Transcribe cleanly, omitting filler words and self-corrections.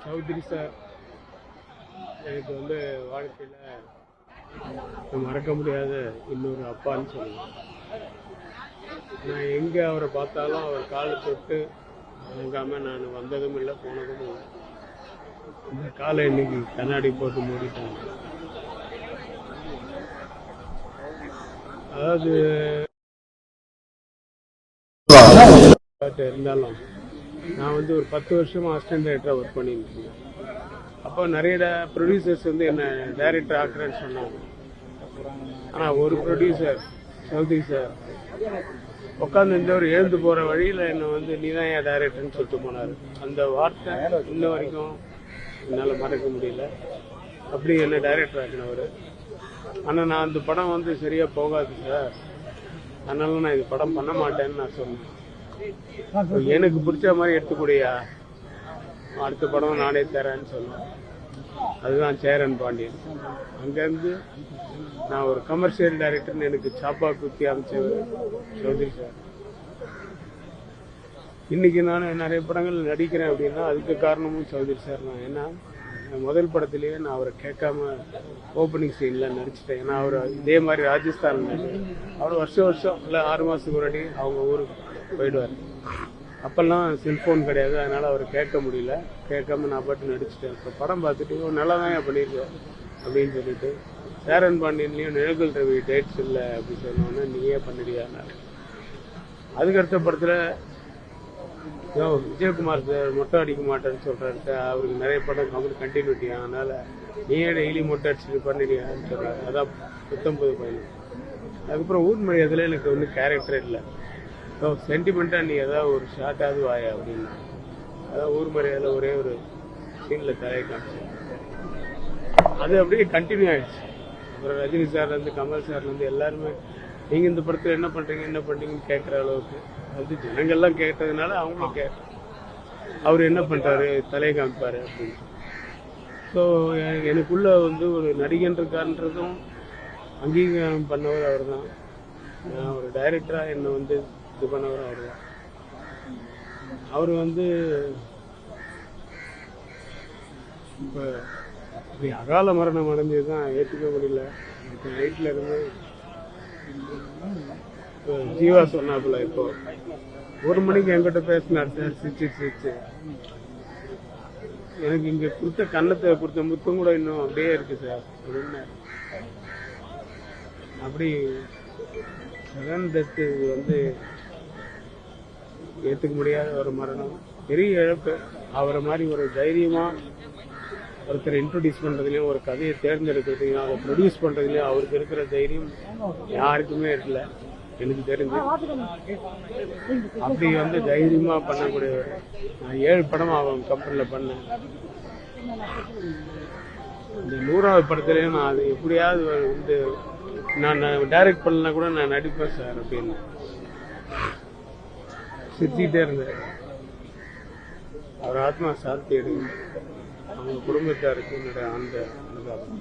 Chowdhury sir எனக்கு வந்து வாழ்க்கையில் மறக்க முடியாத இன்னொரு அப்பான்னு சொல்லுவேன். நான் எங்கே அவரை பார்த்தாலும் அவர் காலை தொட்டு வணங்காமல் நான் வந்ததும் இல்லை, போனதும் இல்லை. இந்த காலை இன்னைக்கு கண்ணாடி போட்டு மூடிட்டாங்க. அதாவது இருந்தாலும் நான் வந்து ஒரு 10 வருஷமாக அசிஸ்டன்ட் டைரக்டராக ஒர்க் பண்ணியிருக்கேன். அப்போ நிறைய ப்ரொடியூசர்ஸ் வந்து என்ன டைரக்டர் ஆக்குறேன்னு சொன்னாங்க. ஆனால் ஒரு ப்ரொடியூசர் சௌத்ரி சார் உட்காந்து இருந்தவர் எழுந்து போகிற வழியில் என்னை வந்து நீ தான் என் டைரக்டர்னு சொல்லிட்டு போனார். அந்த வார்த்தை இன்ன வரைக்கும் என்னால் மறக்க முடியல. அப்படி என்ன டைரக்டர் ஆக்கினவர். ஆனால் நான் அந்த படம் வந்து சரியாக போகாது சார், அதனால நான் இது படம் பண்ண மாட்டேன்னு நான் சொன்னேன். எனக்கு பிடிச்ச மாதிரி எடுத்துக்கூடியா, அடுத்த படம் நானே தரேன்னு சொன்னேன். அதுதான் சேரன் பாண்டியன். அங்கேருந்து நான் ஒரு கமர்ஷியல் டைரக்டர்னு எனக்கு சாப்பா குத்தி அமைச்சவர் சௌத்ரி சார். இன்னைக்கு நான் நிறைய படங்கள் நடிக்கிறேன் அப்படின்னா அதுக்கு காரணமும் சௌத்ரி சார் தான். ஏன்னா முதல் படத்திலேயே நான் அவரை கேட்காம ஓப்பனிங் சீனில் நடிச்சிட்டேன். ஏன்னா அவர் இதே மாதிரி ராஜஸ்தான் அவர் வருஷம் இல்லை 6 மாதத்துக்கு முன்னாடி அவங்க ஊருக்கு போயிடுவார். அப்போல்லாம் செல்ஃபோன் கிடையாது, அதனால் அவர் கேட்க முடியல. கேட்காம நான் பாட்டு நடிச்சிட்டேன். இப்போ படம் பார்த்துட்டு நல்லா தான் பண்ணியிருக்கேன் அப்படின்னு சொல்லிட்டு, சேரன் பாண்டியன்லேயும் நிழல்கள் ரவி டேட்ஸ் இல்லை அப்படின்னு சொன்னோன்னே நீயே பண்ணிடுறியாங்க. அதுக்கடுத்த படத்தில் விஜயகுமார் சார் மொட்டை அடிக்க மாட்டேன்னு சொல்கிறாரு. அவருக்கு நிறைய படம் கண்டினியூட்டி, அதனால் நீயே டெய்லி மொட்டை அடிச்சுட்டு பண்ணிடுறியான்னு சொல்கிறாரு. அதான் 19 பையன். அதுக்கப்புறம் ஊர்மொழி அதில் எனக்கு ஒன்றும் கேரக்டர் இல்லை. ஸோ சென்டிமெண்ட்டாக நீ ஏதாவது ஒரு ஷார்ட்டாவது வாயா அப்படின்னா, அதான் ஊர்மறையால் ஒரே ஒரு சீனில் தலையை காமிச்சேன். அது அப்படியே கண்டினியூ ஆகிடுச்சு. அப்புறம் ரஜினி சார்லேருந்து கமல் சார்லேருந்து எல்லாருமே நீங்கள் இந்த படத்தில் என்ன பண்ணுறீங்கன்னு கேட்குற அளவுக்கு வந்து ஜனங்கள்லாம் கேட்டதுனால அவங்களும் அவர் என்ன பண்ணுறாரு தலையை காமிப்பார் அப்படின்னு. ஸோ எனக்குள்ள வந்து ஒரு நடிகன்றதும் அங்கீகாரம் பண்ணவர் அவர் தான். நான் ஒரு டைரக்டராக என்னை வந்து இது பண்ணவர் அவர் தான். அவர் வந்து இப்போ இப்படி அகால மரணம் அடைஞ்சது தான் ஏற்றுக்க முடியல. இப்போ நைட்டில் இருந்து இப்போ ஜீவா சொன்னாப்புல இப்போ 1 மணிக்கு என்கிட்ட பேசினார் சார், சிரிச்சு. எனக்கு இங்கே கொடுத்த கன்னத்தை கொடுத்த முத்தம் கூட இன்னும் அப்படியே இருக்கு சார் அப்படின்னு. அப்படி சடன் டெத்து வந்து ஏற்றுக்க முடியாத ஒரு மரணம், பெரிய இழப்பு. அவரை மாதிரி ஒரு தைரியமாக ஒருத்தர் இன்ட்ரடியூஸ் பண்ணுறதுலையும் ஒரு கதையை தேர்ந்தெடுக்கிறதுலையும் அதை ப்ரொடியூஸ் பண்ணுறதுலையும் அவருக்கு இருக்கிற தைரியம் யாருக்குமே இருக்கல எனக்கு தெரிஞ்சு. அப்படி வந்து தைரியமாக பண்ணக்கூடியவர். நான் 7 படம் அவன் கம்பெனியில் பண்ணேன். இந்த 100வது படத்துலேயும் நான் அது எப்படியாவது வந்து நான் டைரக்ட் பண்ணலன்னா கூட நான் நடிப்பேன் சார் அப்படின்னு சிரிச்சுக்கிட்டே இருந்தேன். அவர் ஆத்மா சாந்தி எடுங்க, அவங்க குடும்பத்தாருக்கு என்னோட அந்த அனுதாபம்.